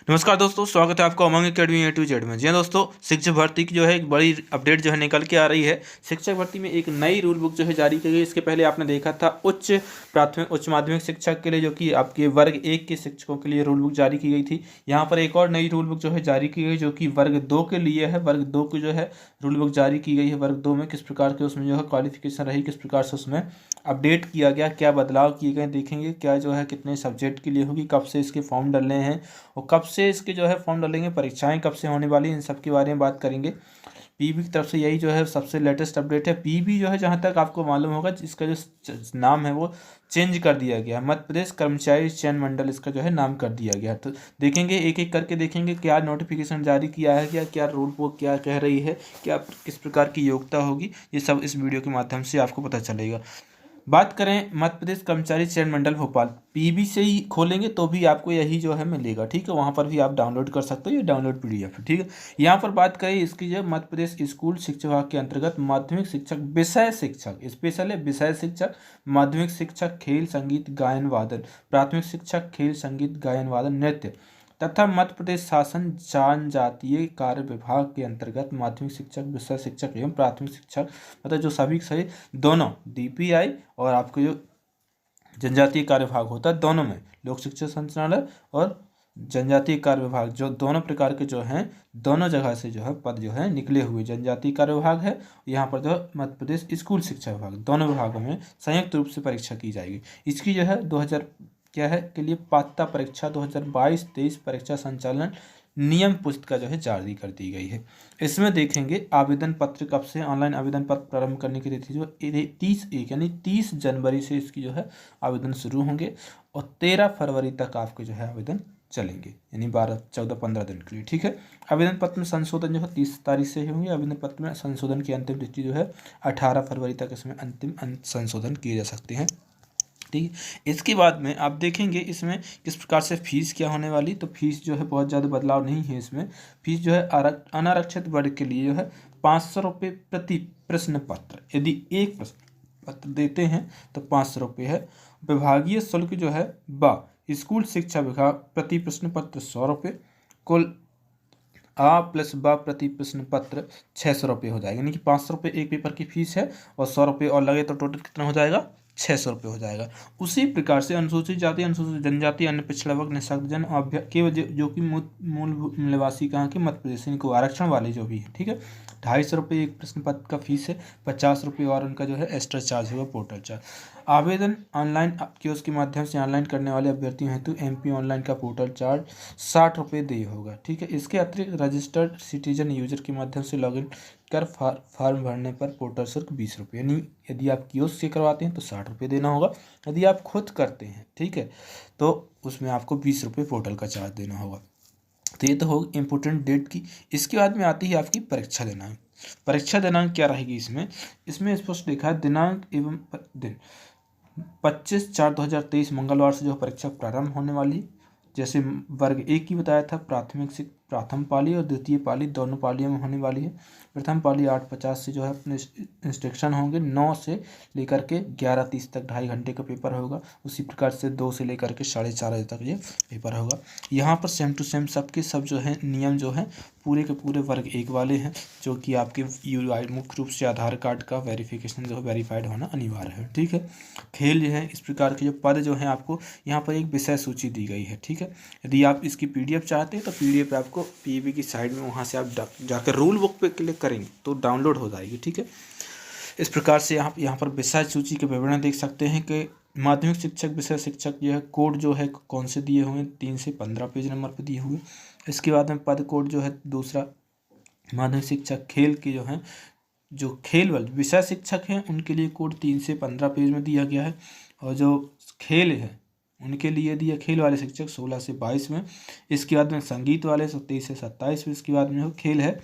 नमस्कार दोस्तों, स्वागत है आपका उमंग अकेडमी A to Z में। जी हाँ दोस्तों, शिक्षक भर्ती की जो है एक बड़ी अपडेट जो है निकल के आ रही है। शिक्षक भर्ती में एक नई रूल बुक जो है जारी की गई। इसके पहले आपने देखा था उच्च माध्यमिक शिक्षक के लिए, जो कि आपके वर्ग 1 के शिक्षकों के लिए रूल बुक जारी की गई थी। यहाँ पर एक और नई रूल बुक जो है जारी की गई, जो कि वर्ग 2 के लिए है। वर्ग 2 की जो है रूल बुक जारी की गई है। वर्ग 2 में किस प्रकार के उसमें जो है क्वालिफिकेशन रही, किस प्रकार से उसमें अपडेट किया गया, क्या बदलाव किए गए देखेंगे। क्या जो है कितने सब्जेक्ट के लिए होगी, कब से इसके फॉर्म डलने हैं और कब से इसके जो है फॉर्म डालेंगे, परीक्षाएं कब से होने वाली, इन सब के बारे में बात करेंगे। पीबी की तरफ से यही जो है सबसे लेटेस्ट अपडेट है। पीबी जो है, जहां तक आपको मालूम होगा, इसका जो नाम है वो चेंज कर दिया गया। मध्य प्रदेश कर्मचारी चयन मंडल इसका जो है नाम कर दिया गया। तो देखेंगे, एक एक करके देखेंगे क्या नोटिफिकेशन जारी किया है, क्या क्या रूल वो क्या कह रही है, क्या किस प्रकार की योग्यता होगी, ये सब इस वीडियो के माध्यम से आपको पता चलेगा। बात करें मध्य प्रदेश कर्मचारी चयन मंडल भोपाल, पीबी से ही खोलेंगे तो भी आपको यही जो है मिलेगा। ठीक है, वहाँ पर भी आप डाउनलोड कर सकते हो, ये डाउनलोड पीडीएफ है। ठीक है, यहाँ पर बात करें इसकी, जो मध्य प्रदेश स्कूल शिक्षा विभाग के अंतर्गत माध्यमिक शिक्षक, विषय शिक्षक, स्पेशल है विषय शिक्षक, माध्यमिक शिक्षक खेल संगीत गायन वादन, प्राथमिक शिक्षक खेल संगीत गायन वादन नृत्य तथा मध्य प्रदेश शासन जनजातीय कार्य विभाग के अंतर्गत माध्यमिक शिक्षक, विषय शिक्षक एवं प्राथमिक शिक्षक, मतलब जो सभी सही दोनों डीपीआई और आपके जो जनजातीय कार्य विभाग होता है, दोनों में लोक शिक्षण संचालनालय और जनजातीय कार्य विभाग, जो दोनों प्रकार के जो हैं, दोनों जगह से जो है पद जो है निकले हुए। जनजातीय कार्य विभाग है, यहाँ पर जो मध्य प्रदेश स्कूल शिक्षा विभाग, दोनों विभागों में संयुक्त रूप से परीक्षा की जाएगी। इसकी जो है 2000 क्या है के लिए पात्रता परीक्षा 2022-23 परीक्षा संचालन नियम पुस्तिका जो है जारी कर दी गई है। इसमें देखेंगे आवेदन पत्र कब से, ऑनलाइन आवेदन पत्र प्रारंभ करने की तिथि जो 30/1 यानी 30 जनवरी से इसकी जो है आवेदन शुरू होंगे और 13 फरवरी तक आपके जो है आवेदन चलेंगे, यानी 12-14-15 दिन के लिए। ठीक है, आवेदन पत्र में संशोधन जो है 30 तारीख से ही होंगे। आवेदन पत्र में संशोधन की अंतिम तिथि जो है 18 फरवरी तक इसमें अंतिम संशोधन किए जा सकते हैं। ठीक है, इसके बाद में आप देखेंगे इसमें किस प्रकार से फीस क्या होने वाली। तो फीस जो है बहुत ज़्यादा बदलाव नहीं है इसमें। फीस जो है अनारक्षित वर्ग के लिए जो है 500 रुपये प्रति प्रश्न पत्र, यदि एक प्रश्न पत्र देते हैं तो 500 रुपये है। विभागीय शुल्क जो है स्कूल शिक्षा विभाग प्रति प्रश्न पत्र 100 रुपये, कुल आ प्लस बा प्रति प्रश्न पत्र 600 रुपये हो जाएगा, यानी कि 500 रुपये एक पेपर की फीस है और 100 रुपये और लगे तो टोटल कितना हो जाएगा, 600 रुपये हो जाएगा। उसी प्रकार से अनुसूचित जाति, अनुसूचित जनजाति, अन्य पिछड़ा वर्ग, निःशक्तजन के वजह जो कि मूल निवासी कहाँ के, मध्य प्रदेश, इनको आरक्षण वाले जो भी है। ठीक है, 250 रुपये एक प्रश्न पत्र का फीस है, 50 रुपये और उनका जो है एक्स्ट्रा चार्ज होगा, पोर्टल चार्ज। आवेदन ऑनलाइन कियोस्क के माध्यम से ऑनलाइन करने वाले अभ्यर्थियों हेतु MP ऑनलाइन का पोर्टल चार्ज 60 रुपये देय होगा। ठीक है, इसके अतिरिक्त रजिस्टर्ड सिटीजन यूजर के माध्यम से लॉगिन कर फॉर्म भरने पर पोर्टल शुल्क 20 रुपये, यानी यदि आप कियोस्क से करवाते हैं तो 60 रुपये देना होगा। यदि आप खुद करते हैं, ठीक है, तो उसमें आपको 20 रुपये पोर्टल का चार्ज देना होगा। तो ये तो हो इम्पोर्टेंट डेट की। इसके बाद में आती है आपकी परीक्षा दिनांक। परीक्षा दिनांक क्या रहेगी इसमें स्पष्ट लिखा है, दिनांक एवं दिन 25/4/2023 मंगलवार से जो परीक्षा प्रारंभ होने वाली। जैसे वर्ग 1 की बताया था, प्राथमिक से प्रथम पाली और द्वितीय पाली दोनों पालियों में होने वाली है। प्रथम पाली 8:50 से जो है अपने इंस्ट्रक्शन होंगे, 9 से लेकर के 11:30 तक 2.5 घंटे का पेपर होगा। उसी प्रकार से 2 से लेकर के 4:30 बजे तक ये पेपर होगा। यहाँ पर सेम टू सेम सबके सब जो है नियम जो है पूरे के पूरे वर्ग 1 वाले हैं, जो कि आपके मुख्य रूप से आधार कार्ड का वेरिफिकेशन जो है वेरीफाइड होना अनिवार्य है। ठीक है, खेल जो है इस प्रकार के जो पद जो हैं आपको यहाँ पर एक विषय सूची दी गई है। ठीक है, यदि आप इसकी PDF चाहते हैं तो PDF आपको PEB की साइड में, वहाँ से आप जाकर रूल बुक पे क्लिक करेंगे तो डाउनलोड हो जाएगी। ठीक है, इस प्रकार से आप यहाँ पर विषय सूची के विवरण देख सकते हैं कि माध्यमिक शिक्षक, विषय शिक्षक जो है कोड जो है कौन से दिए हुए हैं, 3 से 15 पेज नंबर पर दिए हुए। इसके बाद में पद कोड जो है दूसरा, माध्यमिक शिक्षक खेल के जो है, जो खेल वाले विषय शिक्षक हैं उनके लिए कोड 3 से 15 पेज में दिया गया है, और जो खेल है उनके लिए दिया खेल वाले शिक्षक 16 से 22 में। इसके बाद में संगीत वाले 23 से 27 में। इसके बाद में जो खेल है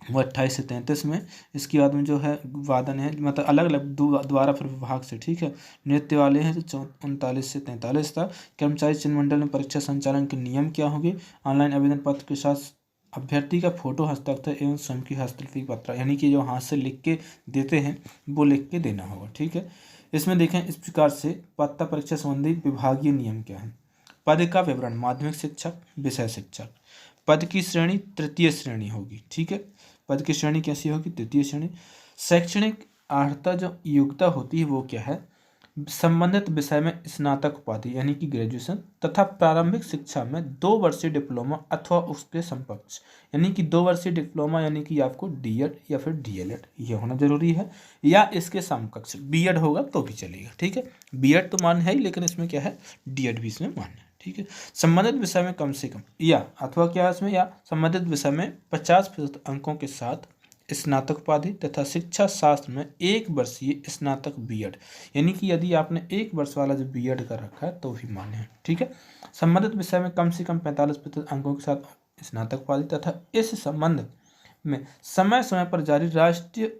वो 28 से 33 में। इसके बाद में जो है वादन है, मतलब अलग अलग द्वारा फिर विभाग से। ठीक है, नृत्य वाले हैं तो 39 से 43 तक। कर्मचारी चयन मंडल में परीक्षा संचालन के नियम क्या होंगे, ऑनलाइन आवेदन पत्र के साथ अभ्यर्थी का फोटो, हस्ताक्षर एवं स्वयं की हस्तलिखित पत्र, यानी कि जो हाथ से लिख के देते हैं वो लिख के देना होगा। ठीक है, इसमें देखें इस प्रकार से पात्रता परीक्षा संबंधी विभागीय नियम क्या है। पद का विवरण माध्यमिक शिक्षक, विषय शिक्षक। पद की श्रेणी तृतीय श्रेणी होगी, ठीक है। पद की श्रेणी कैसी होगी? तृतीय श्रेणी। शैक्षणिक अर्हता जो योग्यता होती है वो क्या है? संबंधित विषय में स्नातक उपाधि यानी कि ग्रेजुएशन तथा प्रारंभिक शिक्षा में 2 वर्षीय डिप्लोमा अथवा उसके समकक्ष यानी कि 2 वर्षीय डिप्लोमा यानी कि आपको डीएड या फिर डीएलएड ये होना जरूरी है, या इसके समकक्ष बीएड होगा तो भी चलेगा, ठीक है। बीएड तो मान्य है ही, लेकिन इसमें क्या है, डीएड भी इसमें मान्य है, ठीक है। संबंधित विषय में कम से कम या अथवा क्या इसमें या संबंधित विषय में 50% अंकों के साथ स्नातक उपाधि तथा शिक्षा शास्त्र में 1 वर्षीय स्नातक बीएड यानी कि यदि आपने 1 वर्ष वाला जो बीएड कर रखा है तो भी मान्य है, ठीक है। संबंधित विषय में कम से कम 45% अंकों के साथ स्नातक उपाधि तथा इस संबंध में समय समय पर जारी राष्ट्रीय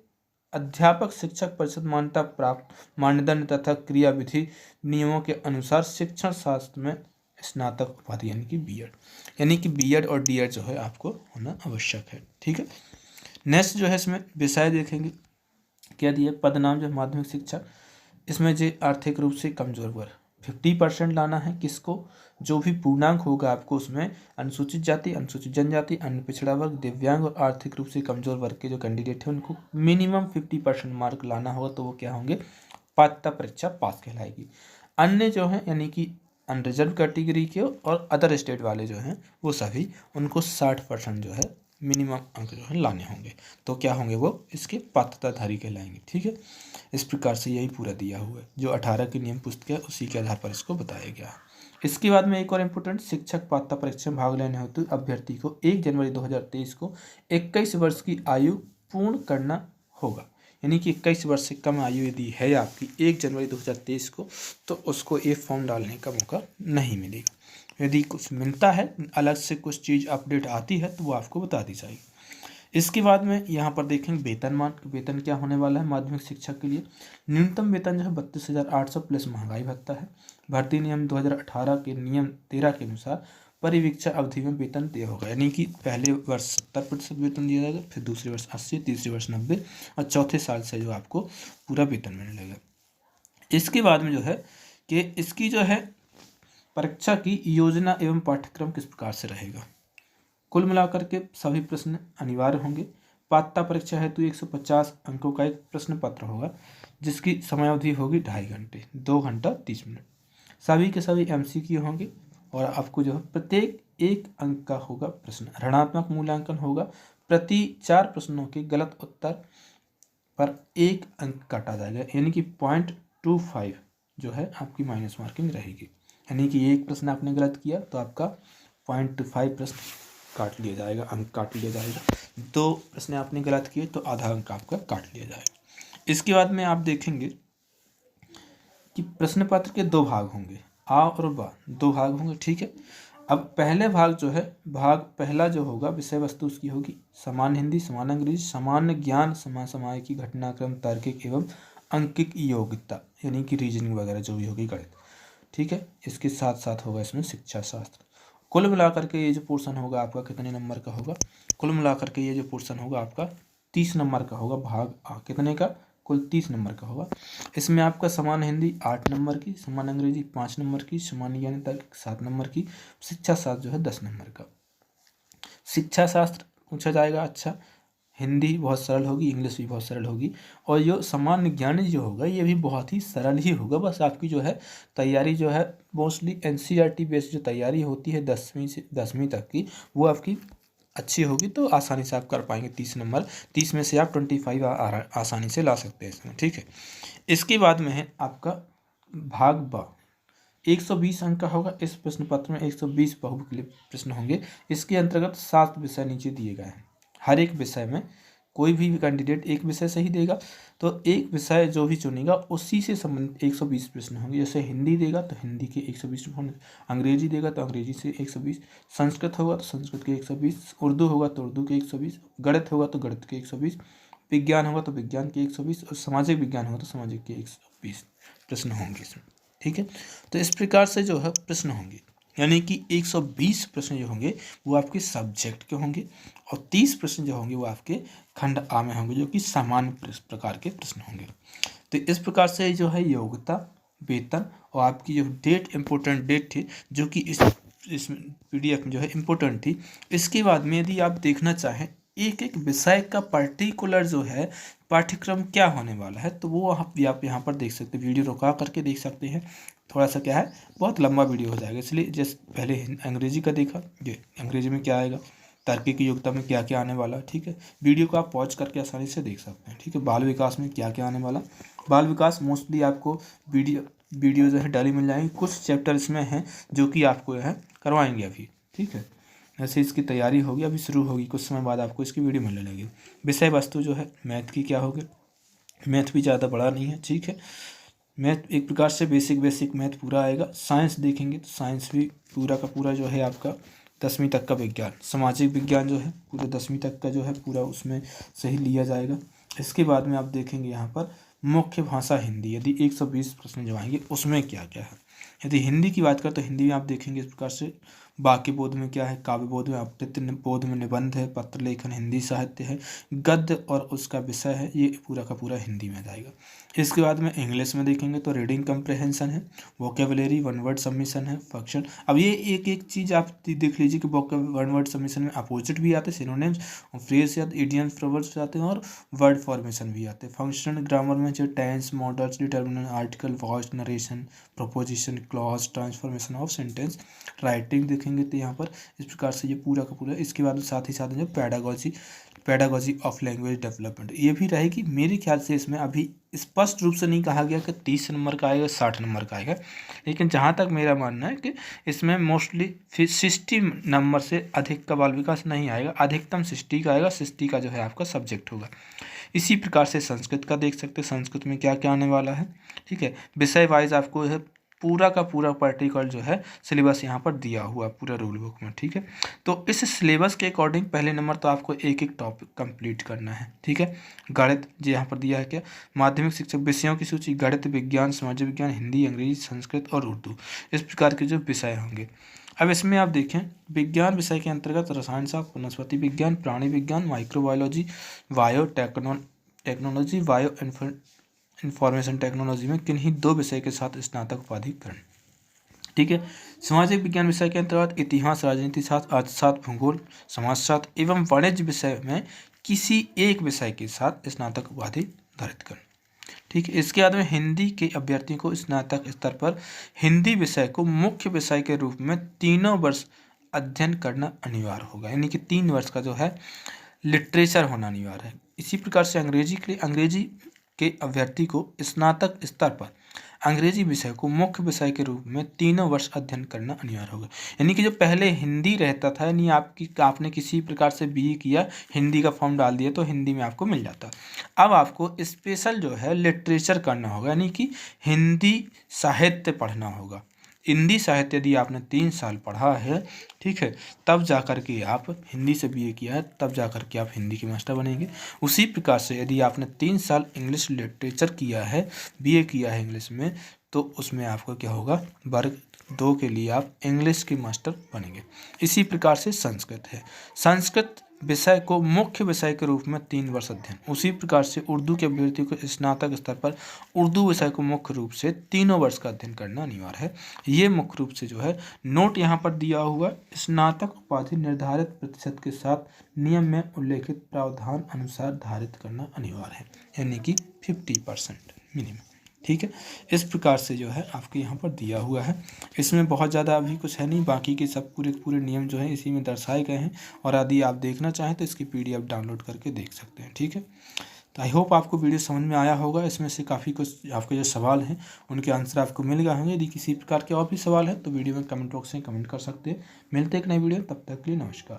अध्यापक शिक्षक परिषद मान्यता प्राप्त मानदंड तथा क्रियाविधि नियमों के अनुसार शिक्षण शास्त्र में स्नातक उपाधि यानी कि बीएड और डीएड जो है आपको होना आवश्यक है, ठीक है। नेक्स्ट जो है इसमें विषय देखेंगे, क्या दिया? पद नाम जो माध्यमिक शिक्षा, इसमें जो आर्थिक रूप से कमजोर वर्ग 50% लाना है। किसको? जो भी पूर्णांक होगा आपको उसमें अनुसूचित जाति, अनुसूचित जनजाति, अन्य पिछड़ा वर्ग, दिव्यांग और आर्थिक रूप से कमजोर वर्ग के जो कैंडिडेट हैं उनको मिनिमम 50% मार्क लाना होगा, तो वो क्या होंगे? पात्रता परीक्षा पास कहलाएगी। अन्य जो है यानी कि अनरिजर्व कैटेगरी के और अदर स्टेट वाले जो हैं वो सभी उनको 60% जो है मिनिमम अंक जो है लाने होंगे, तो क्या होंगे? वो इसके पात्रताधारी कहलाएंगे, ठीक है। इस प्रकार से यही पूरा दिया हुआ है, जो 18 की नियम पुस्तक है उसी के आधार पर इसको बताया गया है। इसके बाद में एक और इम्पोर्टेंट, शिक्षक पात्रता परीक्षा में भाग लेने हेतु अभ्यर्थी को 1 जनवरी 2023 को 21 वर्ष की आयु पूर्ण करना होगा, यानी कि 21 वर्ष से कम आयु यदि है आपकी 1 जनवरी 2023 को, तो उसको ये फॉर्म डालने का मौका नहीं मिलेगा। यदि कुछ मिलता है, अलग से कुछ चीज़ अपडेट आती है तो वो आपको बता दी जाएगी। इसके बाद में यहाँ पर देखेंगे वेतनमान, वेतन क्या होने वाला है माध्यमिक शिक्षक के लिए। न्यूनतम वेतन जो है 32,800 प्लस महंगाई भत्ता है। भर्ती नियम 2018 के नियम 13 के अनुसार परिवीक्षा अवधि में वेतन तय होगा, यानी कि पहले वर्ष 70% वेतन दिया जाएगा, फिर दूसरे वर्ष 80, तीसरे वर्ष 90 और चौथे साल से जो आपको पूरा वेतन मिलने लगेगा। इसके बाद में जो है कि इसकी जो है परीक्षा की योजना एवं पाठ्यक्रम किस प्रकार से रहेगा। कुल मिलाकर के सभी प्रश्न अनिवार्य होंगे। पात्रता परीक्षा हेतु 150 अंकों का एक प्रश्न पत्र होगा, जिसकी समयावधि होगी 2.5 घंटे, 2 घंटा 30 मिनट। सभी के सभी एमसीक्यू होंगे और आपको जो है प्रत्येक 1 अंक का होगा प्रश्न। ऋणात्मक मूल्यांकन होगा, प्रति 4 प्रश्नों के गलत उत्तर पर 1 अंक काटा जाएगा, यानी कि 0.25 जो है आपकी माइनस मार्किंग रहेगी। यानी कि एक प्रश्न आपने गलत किया तो आपका 0.5 प्रश्न काट लिया जाएगा, अंक काट लिया जाएगा। 2 प्रश्न आपने गलत किए तो आधा अंक आपका काट लिया जाएगा। इसके बाद में आप देखेंगे कि प्रश्न पत्र के 2 भाग होंगे, आ और बा, 2 भाग होंगे, ठीक है। अब पहले भाग जो है, भाग पहला जो होगा विषय वस्तु उसकी होगी समान हिंदी, समान अंग्रेजी, सामान्य ज्ञान, समसामयिकी, घटनाक्रम, तार्किक एवं अंकिक योग्यता, यानी कि रीजनिंग वगैरह जो भी होगी, गणित, ठीक है। इसके साथ साथ होगा इसमें शिक्षा शास्त्र। कुल मिलाकर के ये जो पोर्शन होगा आपका कितने नंबर का होगा? कुल मिलाकर के ये जो पोर्शन होगा आपका 30 नंबर का होगा। भाग आ कितने का? कुल 30 नंबर का होगा। इसमें आपका समान हिंदी 8 नंबर की, समान अंग्रेजी 5 नंबर की, समान ज्ञान तार्किक 7 नंबर की, शिक्षा शास्त्र जो है 10 नंबर का। शिक्षा शास्त्र पूछा जाएगा, अच्छा हिंदी बहुत सरल होगी, इंग्लिश भी बहुत सरल होगी, और जो सामान्य ज्ञान जो होगा ये भी बहुत ही सरल ही होगा। बस आपकी जो है तैयारी जो है मोस्टली एनसीईआरटी बेस्ड जो तैयारी होती है 10वीं से 10वीं तक की, वो आपकी अच्छी होगी तो आसानी से आप कर पाएंगे। 30 नंबर, 30 में से आप 25 आसानी से ला सकते हैं इसमें, ठीक है। इसके बाद में है आपका भाग ब, 120 अंक का होगा। इस प्रश्न पत्र में 120 बहुविकल्पीय प्रश्न होंगे। इसके अंतर्गत 7 विषय नीचे दिए गए हैं। हर एक विषय में कोई भी कैंडिडेट एक विषय सही देगा तो एक विषय जो भी चुनेगा उसी से संबंधित 120 प्रश्न होंगे। जैसे हिंदी देगा तो हिंदी के 120 होंगे, अंग्रेजी देगा तो अंग्रेजी से 120, संस्कृत होगा तो संस्कृत के 120, उर्दू होगा तो उर्दू के 120, गणित होगा तो गणित के 120, विज्ञान होगा तो विज्ञान के 120 और सामाजिक विज्ञान होगा तो सामाजिक के 120 प्रश्न होंगे इसमें, ठीक है। तो इस प्रकार से जो है प्रश्न होंगे, यानी कि 120 प्रश्न जो होंगे वो आपके सब्जेक्ट के होंगे और 30 प्रश्न जो होंगे वो आपके खंड आ में होंगे, जो कि सामान्य प्रकार के प्रश्न होंगे। तो इस प्रकार से जो है योग्यता वेतन और आपकी जो डेट, इम्पोर्टेंट डेट थी जो कि इस PDF में जो है इम्पोर्टेंट थी। इसके बाद में यदि आप देखना चाहें एक एक विषय का पर्टिकुलर जो है पाठ्यक्रम क्या होने वाला है, तो वो आप यहाँ पर देख सकते हैं, वीडियो रुका करके देख सकते हैं। थोड़ा सा क्या है, बहुत लंबा वीडियो हो जाएगा, इसलिए जैसे पहले अंग्रेजी का देखा, ये अंग्रेजी में क्या आएगा, तार्किक योग्यता में क्या क्या आने वाला, ठीक है। वीडियो को आप पॉज करके आसानी से देख सकते हैं, ठीक है। बाल विकास में क्या क्या आने वाला, बाल विकास मोस्टली आपको वीडियो जो है डेली मिल जाएंगे। कुछ चैप्टर इसमें हैं जो कि आपको यह करवाएंगे अभी, ठीक है। ऐसे इसकी तैयारी होगी, अभी शुरू होगी, कुछ समय बाद आपको इसकी वीडियो मिलने लगेगी। विषय वस्तु जो है मैथ की क्या होगी, मैथ भी ज़्यादा बड़ा नहीं है, ठीक है। मैथ एक प्रकार से बेसिक मैथ पूरा आएगा। साइंस देखेंगे तो साइंस भी पूरा का पूरा जो है आपका 10वीं तक का विज्ञान, सामाजिक विज्ञान जो है पूरा 10वीं तक का जो है पूरा उसमें सही लिया जाएगा। इसके बाद में आप देखेंगे यहाँ पर मुख्य भाषा हिंदी, यदि 120 प्रश्न जो आएंगे उसमें क्या क्या है। यदि हिंदी की बात करें तो हिंदी में आप देखेंगे इस प्रकार से वाक्य बोध में क्या है, काव्य बोध में अपतृप्त बोध में निबंध है, पत्र लेखन हिंदी साहित्य है, गद्य और उसका विषय है, ये पूरा का पूरा हिंदी में जाएगा। इसके बाद में इंग्लिश में देखेंगे तो रीडिंग कम्प्रहेंशन है, वोकेबुलरी, वन वर्ड सबमिशन है, फंक्शन। अब ये एक एक चीज़ आप देख लीजिए कि वन वर्ड सबमिशन में अपोजिट भी आते हैं, सिनोनिम्स, फ्रेज या इडियम्स, प्रोवर्ब्स आते हैं और वर्ड फॉर्मेशन भी आते हैं। फंक्शनल ग्रामर में जो tense, modals, determinant, article, voice, narration, proposition, clause, transformation of sentence, writing देखेंगे तो यहाँ पर इस प्रकार से ये पूरा का पूरा। इसके बाद साथ ही साथ जो पैडागोजी ऑफ लैंग्वेज डेवलपमेंट ये भी रहेगी। मेरे ख्याल से इसमें अभी स्पष्ट रूप से नहीं कहा गया कि 30 नंबर का आएगा, 60 नंबर का आएगा, लेकिन जहाँ तक मेरा मानना है कि इसमें मोस्टली 60 नंबर से अधिक का बाल विकास नहीं आएगा, अधिकतम 60 का आएगा। 60 का जो है आपका सब्जेक्ट होगा। इसी प्रकार से संस्कृत का देख सकते हैं, संस्कृत में क्या क्या आने वाला है, ठीक है। विषय वाइज आपको है पूरा का पूरा पार्टिकल जो है सिलेबस यहाँ पर दिया हुआ पूरा रूल बुक में, ठीक है। तो इस सिलेबस के अकॉर्डिंग पहले नंबर तो आपको एक एक टॉपिक कंप्लीट करना है, ठीक है। गणित जो यहाँ पर दिया है क्या, माध्यमिक शिक्षक विषयों की सूची, गणित, विज्ञान, समाज विज्ञान, हिंदी, अंग्रेजी, संस्कृत और उर्दू, इस प्रकार के जो विषय होंगे। अब इसमें आप देखें विज्ञान विषय के अंतर्गत रसायन शास्त्र, वनस्पति विज्ञान, प्राणी विज्ञान, microbiology, technology, bio information technology में किन्हीं 2 विषय के साथ स्नातक उपाधिकरण, ठीक है। सामाजिक विज्ञान विषय के अंतर्गत इतिहास, राजनीति शास्त्र, अर्थशास्त्र, भूगोल, समाजशास्त्र एवं वाणिज्य विषय में किसी एक विषय के साथ स्नातक उपाधि धारित करें, ठीक है। इसके बाद में हिंदी के अभ्यर्थियों को स्नातक स्तर पर हिंदी विषय को मुख्य विषय के रूप में 3 वर्ष अध्ययन करना अनिवार्य होगा, यानी कि 3 वर्ष का जो है लिटरेचर होना अनिवार्य है। इसी प्रकार से अंग्रेजी के लिए अंग्रेजी के अभ्यर्थी को स्नातक स्तर पर अंग्रेजी विषय को मुख्य विषय के रूप में 3 वर्ष अध्ययन करना अनिवार्य होगा। यानी कि जो पहले हिंदी रहता था, यानी आपने किसी प्रकार से BE किया, हिंदी का फॉर्म डाल दिया तो हिंदी में आपको मिल जाता। अब आपको स्पेशल जो है लिटरेचर करना होगा, यानी कि हिंदी साहित्य पढ़ना होगा। हिंदी साहित्य यदि आपने 3 साल पढ़ा है, ठीक है, तब जा कर के आप हिंदी से BE किया है, तब जा कर के आप हिंदी के मास्टर बनेंगे। उसी प्रकार से यदि आपने 3 साल इंग्लिश लिटरेचर किया है, BE किया है इंग्लिश में, तो उसमें आपको क्या होगा, वर्ग 2 के लिए आप इंग्लिश के मास्टर बनेंगे। इसी प्रकार से संस्कृत है, संस्कृत विषय को मुख्य विषय के रूप में 3 वर्ष अध्ययन। उसी प्रकार से उर्दू के अभ्यर्थी को स्नातक स्तर पर उर्दू विषय को मुख्य रूप से 3 वर्ष का अध्ययन करना अनिवार्य है। ये मुख्य रूप से जो है नोट यहाँ पर दिया हुआ, स्नातक उपाधि निर्धारित प्रतिशत के साथ नियम में उल्लेखित प्रावधान अनुसार धारित करना अनिवार्य है, यानी कि 50% मिनिमम, ठीक है। इस प्रकार से जो है आपके यहाँ पर दिया हुआ है। इसमें बहुत ज़्यादा अभी कुछ है नहीं, बाकी के सब पूरे नियम जो हैं इसी में दर्शाए गए हैं, और यदि आप देखना चाहें तो इसकी PDF डाउनलोड करके देख सकते हैं, ठीक है। तो आई होप आपको वीडियो समझ में आया होगा। इसमें से काफ़ी कुछ आपके जो सवाल हैं उनके आंसर आपको मिल गए होंगे। यदि किसी प्रकार के और भी सवाल है तो वीडियो में कमेंट बॉक्स में कमेंट कर सकते हैं। मिलते एक नई वीडियो, तब तक के लिए नमस्कार।